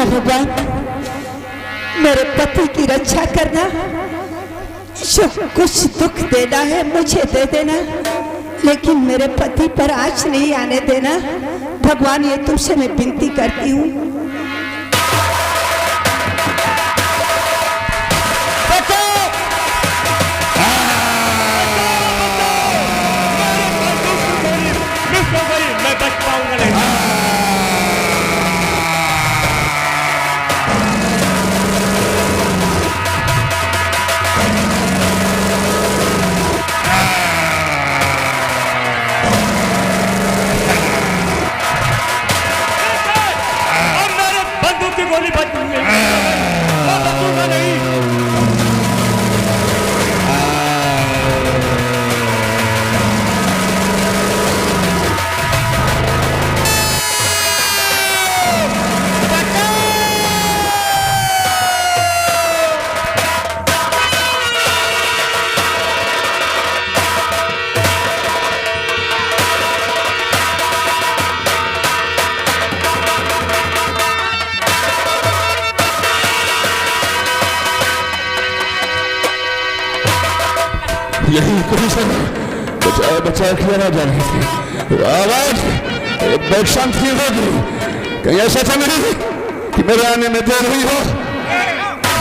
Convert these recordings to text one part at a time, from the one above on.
हाँ भगवान, मेरे पति की रक्षा करना, जो कुछ दुख देना है मुझे दे देना, लेकिन मेरे पति पर आँच नहीं आने देना। भगवान, ये तुमसे मैं विनती करती हूँ। मैं बच पाऊंगा नहीं। और मेरे बंदूक की गोली बच गई, मैं बचूंगा नहीं। यही कोई सब बचा बचा किया ना जा रही थी। आवाज एक शांत की होगी, कहीं ऐसा था नहीं कि मेरे आने में देर हुई हो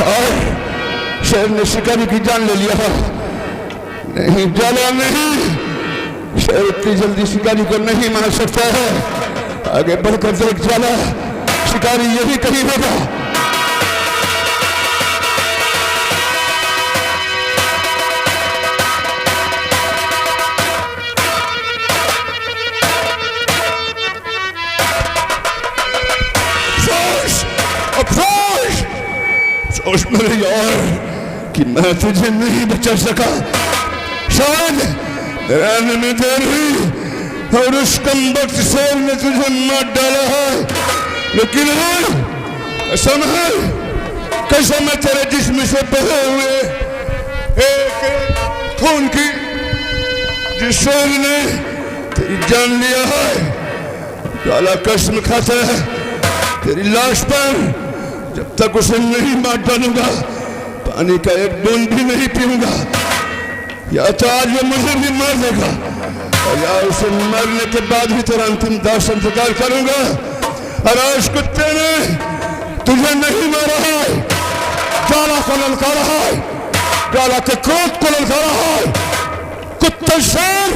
और शेर ने शिकारी की जान ले लिया हो। नहीं जाला, नहीं, शेर इतनी जल्दी शिकारी को नहीं मार सकता है। आगे बढ़कर देख जाला, शिकारी यही कहीं होगा। सोच मेरे यार कि मैं तुझे नहीं बचा सका। शायद मेरे आने में देर हुई और उस कमबख्त शेर ने तुझे मार डाला है, लेकिन कसम है, कसम है तेरे जिस्म से बहे हुए एक खून की, जिस शेर ने तेरी जान लिया है। काला कसम खाता है तेरी लाश पर जब तक उसे नहीं मार डालूंगा, पानी का एक बूंद भी नहीं पीऊंगा। या तो आज वो मुझे भी मार देगा और या उसे मरने के बाद भी तेरा अंतिम दाह संस्कार करूंगा। और आज कुत्ते ने तुझे नहीं मारा है, जाला को ललकारा है, जाला के क्रोध को ललकारा है। कुत्ते शेर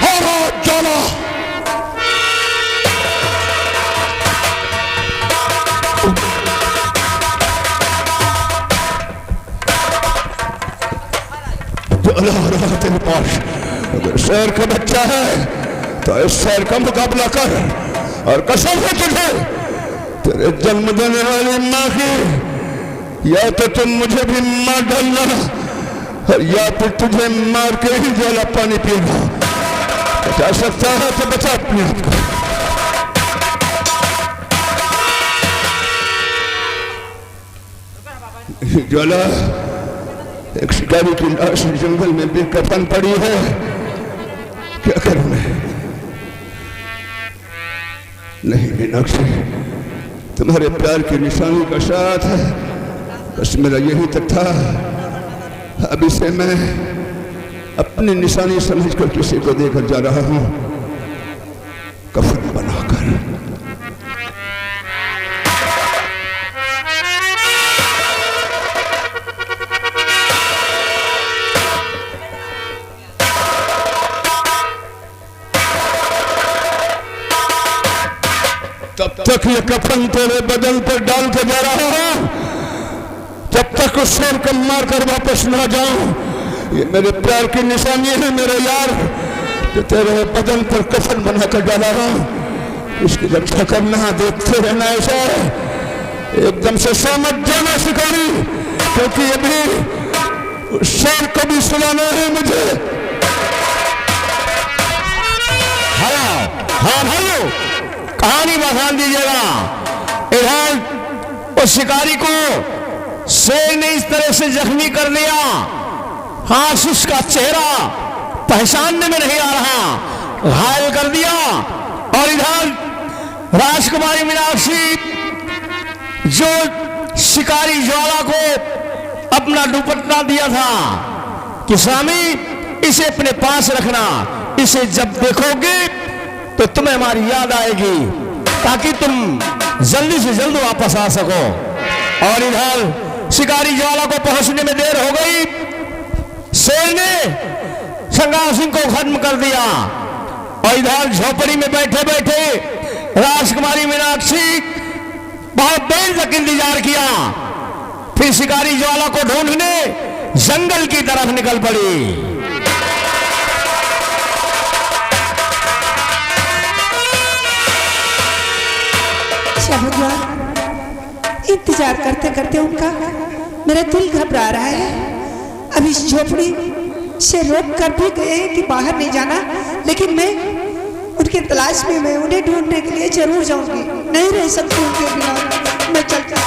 हारा जाला। तेरे पास अगर शेर का बच्चा है तो इस शेर का मुकाबला कर, और कसम है तुझे तेरे जन्म देने वाली माँ की, या तो तुम मुझे भी मार डालना और या फिर तुझे मार के ही जला पानी पीना। बचा सकता है तो बचा अपने आप को। ज्वाला, एक शिकारी की लाश जंगल में बेकफन पड़ी है, क्या करूं मैं? नहीं मीनाक्षी, तुम्हारे प्यार की निशानी का साथ है, बस मेरा यही तक था। अब इसे मैं अपनी निशानी समझकर किसी को देकर जा रहा हूं, कफन बनाकर। तब तक ये कफन तेरे बदन पर डाल के जा रहा हूं, जब तक उस शेर को मार कर वापस न जाऊं। ये मेरे प्यार की निशानी है मेरे यार, जो तेरे बदन पर कफन बनाकर डाला हूं। इसकी रक्षा करना, देखते रहना। ऐसा एकदम से समझ जाना शिकारी, क्योंकि अभी उस शेर को भी सुनाना है मुझे। हाँ भाइयों, कहानी बसान दीजिएगा। इधर उस शिकारी को शेर ने इस तरह से जख्मी कर दिया, हाथ उसका चेहरा पहचानने में नहीं आ रहा, घायल कर दिया। और इधर राजकुमारी मीनाक्षी जो शिकारी ज्वाला को अपना दुपट्टा दिया था कि स्वामी इसे अपने पास रखना, इसे जब देखोगे तो तुम्हें हमारी याद आएगी ताकि तुम जल्दी से जल्द वापस आ सको। और इधर शिकारी ज्वाला को पहुंचने में देर हो गई। शेर ने संग्राम सिंह को खत्म कर दिया और इधर झोपड़ी में बैठे बैठे राजकुमारी मीनाक्षी बहुत देर तक इंतजार किया। फिर शिकारी ज्वाला को ढूंढने जंगल की तरफ निकल पड़ी। भगवान, इंतजार करते करते उनका मेरा दिल घबरा रहा है। अब इस झोपड़ी से रोक कर भी गए कि बाहर नहीं जाना, लेकिन मैं उनकी तलाश में, मैं उन्हें ढूंढने के लिए जरूर जाऊंगी। नहीं रह सकती उनके बिना, मैं चलती हूँ।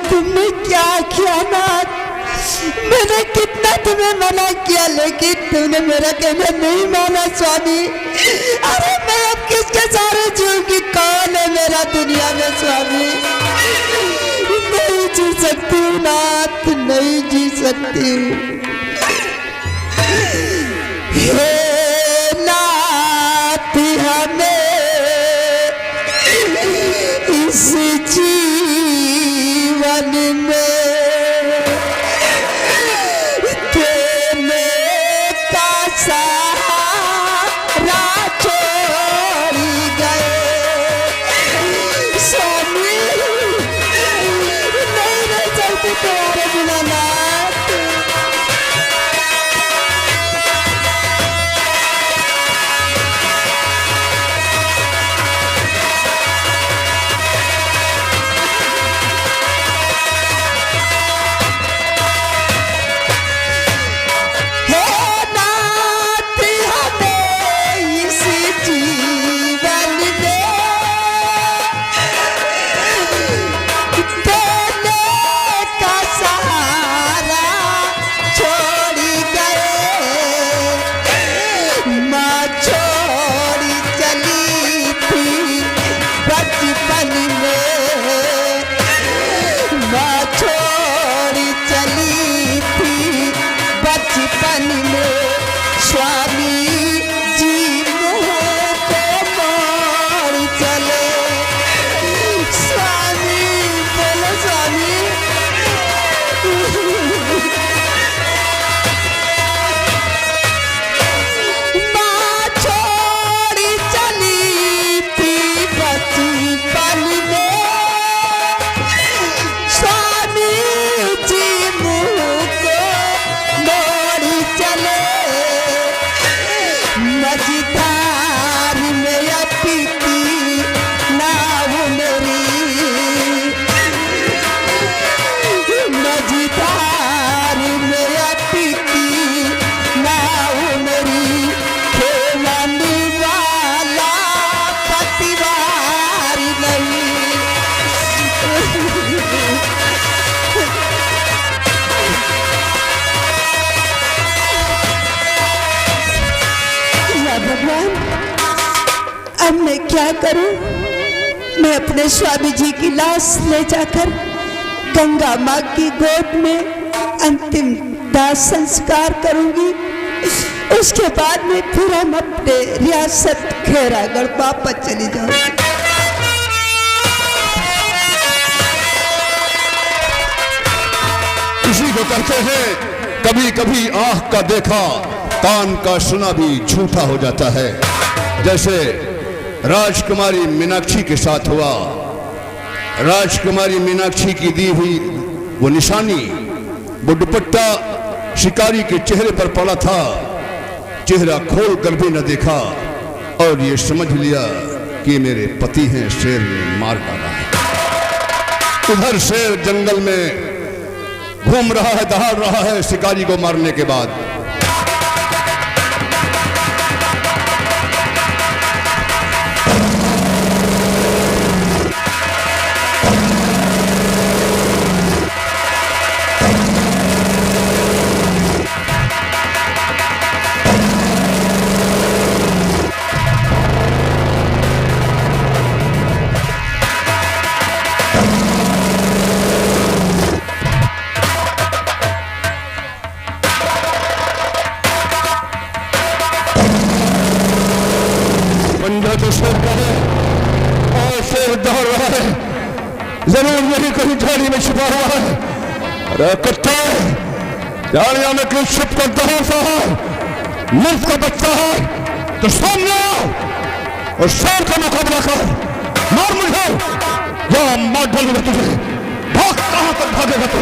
तुमने क्या किया नाथ? मैंने कितना तुम्हें मना किया, लेकिन तुमने मेरा कहना नहीं माना स्वामी। अरे मैं अब किसके सारे जीऊंगी? कौन है मेरा दुनिया में स्वामी? नहीं जी सकती हूँ नाथ, नहीं जी सकती हूँ। हे नाथ, हमें इस जीवन में देने का सहारा छोड़ गए स्वामी। नहीं रह सकती तुम्हारे बिना नाथ। अब मैं क्या करूं? मैं अपने स्वामी जी की लाश ले जाकर गंगा माँ की गोद में अंतिम दाह संस्कार करूंगी। उसके बाद में फिर हम अपने रियासत खैरागढ़ वापस चली जाऊंगी। इसी को कहते हैं कभी कभी आंख का देखा कान का सुना भी झूठा हो जाता है। जैसे राजकुमारी मीनाक्षी के साथ हुआ। राजकुमारी मीनाक्षी की दी हुई वो निशानी, वो दुपट्टा शिकारी के चेहरे पर पड़ा था। चेहरा खोल कर भी न देखा और ये समझ लिया कि मेरे पति हैं, शेर ने मार डाला है। उधर शेर जंगल में घूम रहा है, दहाड़ रहा है शिकारी को मारने के बाद। पंजा तो शेर का है और शेर दौड़ रहा है, जरूर यही कहीं झाड़ी में छुपा हुआ है। अरे कुत्ते, झाड़ियों में क्यों छुप कर दौड़ता है? मुफ्त का बच्चा है तो सामने आओ और शेर का मुकाबला कर, मार मुझे या मार डालूंगा तुझे। भाग, कहां तक भागेगा तू?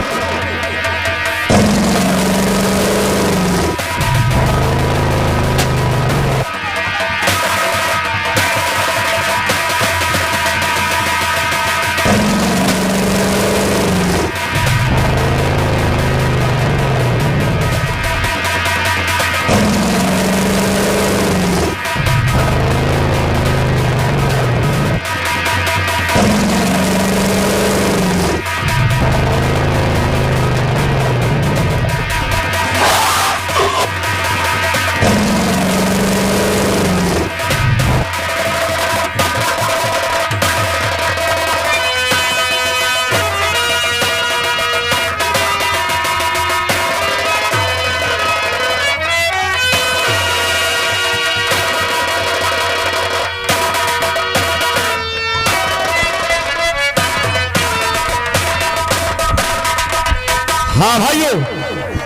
हाँ भाइयों,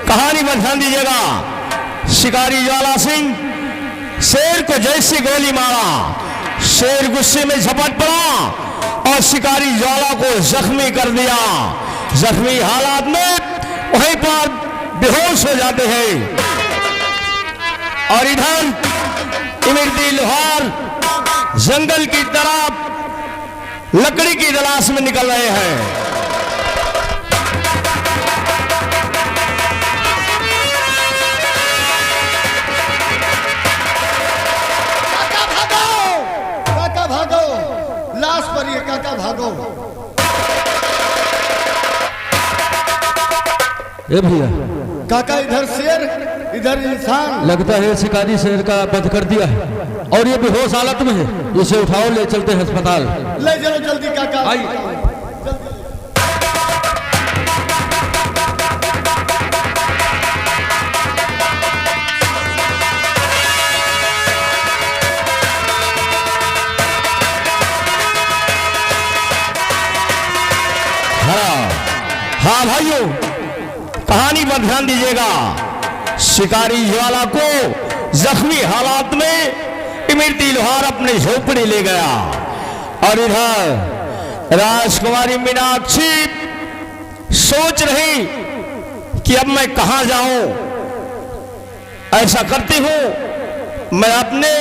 कहानी पर ध्यान दीजिएगा। शिकारी ज्वाला सिंह शेर को जैसे गोली मारा, शेर गुस्से में झपट पड़ा और शिकारी ज्वाला को जख्मी कर दिया। जख्मी हालात में वहीं पर बेहोश हो जाते हैं और इधर इमरती लोहार जंगल की तरफ लकड़ी की तलाश में निकल रहे हैं। लाश पर ये काका भागो। ए भैया, काका इधर शेर इधर इंसान। लगता है शिकारी शेर का वध कर दिया है और ये बेहोश हालत में है। इसे उठाओ, ले चलते हैं अस्पताल। ले चलो जल्दी काका। हाँ भाइयों, कहानी पर ध्यान दीजिएगा। शिकारी ज्वाला को जख्मी हालात में इमरती लोहार अपने झोपड़ी ले गया और इधर राजकुमारी मीनाक्षी सोच रही कि अब मैं कहां जाऊं। ऐसा करती हूं, मैं अपने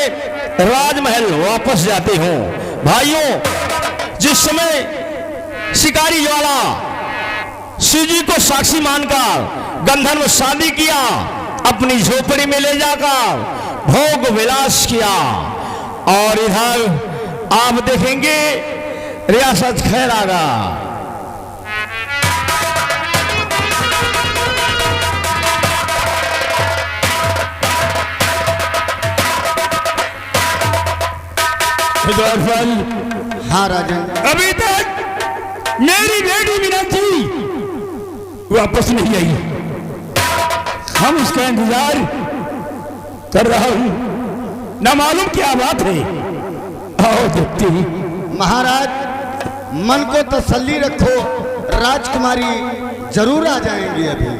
राजमहल वापस जाती हूं। भाइयों, जिस समय शिकारी ज्वाला शिव जी को साक्षी मानकर गंधर्व शादी किया, अपनी झोपड़ी में ले जाकर भोग विलास किया और इधर आप देखेंगे रियासत खैरागा। हाँ राजन, अभी तक मेरी बेटी मीनाक्षी वापस नहीं आई। हम उसका इंतजार कर रहा हूं, न मालूम क्या बात है। आओ देखते ही। महाराज, मन को तसल्ली रखो, राजकुमारी जरूर आ जाएंगी अभी।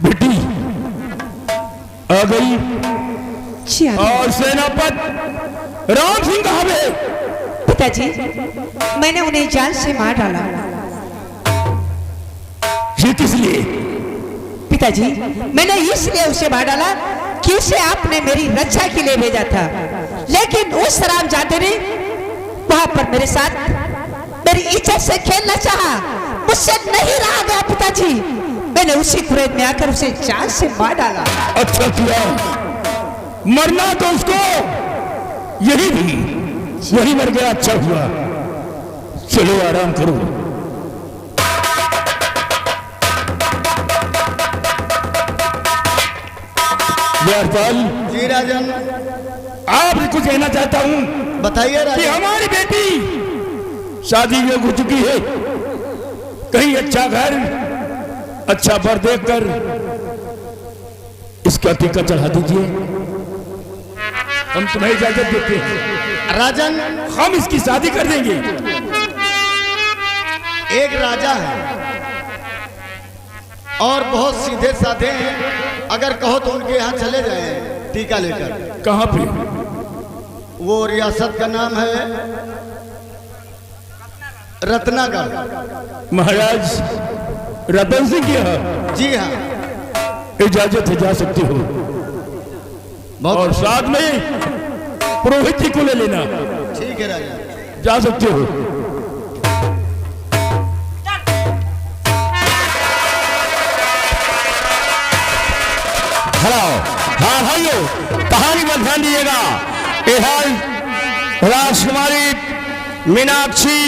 बेटी आ गई। जी और सेनापति राम सिंह कहाँ है? पिताजी, मैंने उन्हें जान से मार डाला। ये किस लिए? पिताजी, मैंने इसलिए उसे मार डाला कि उसे आपने मेरी रक्षा के लिए भेजा था, लेकिन उस हरामजादे ने वहां पर मेरे साथ मेरी इज्जत से खेलना चाहा, मुझसे नहीं रहा गया पिताजी। मैंने उसी क्रोध में आकर उसे जान से मार डाला। अच्छा किया, मरना तो उसको यही भी, वही मर गया, अच्छा हुआ। चलो आराम करो। व्यापाल जी राजन, आपको कहना चाहता हूं बताइए कि राजन। हमारी बेटी शादी में हो चुकी है, कहीं अच्छा घर अच्छा वर देखकर इसका टीका चढ़ा दीजिए। हम तुम्हें इजाजत देते हैं राजन, हम इसकी शादी कर देंगे। एक राजा है और बहुत सीधे साधे हैं, अगर कहो तो उनके यहाँ चले जाएं टीका लेकर। कहां पे? वो रियासत का नाम है रत्नागढ़। महाराज रतन सिंह के यहाँ जी हाँ, इजाजत है, जा सकते हो। और साथ में पुरोहित जी को ले लेना। ठीक है राजा, जा सकते हो। हेलो, हाँ भाइयों, कहानी पर ध्यान दीजिएगा। राजकुमारी मीनाक्षी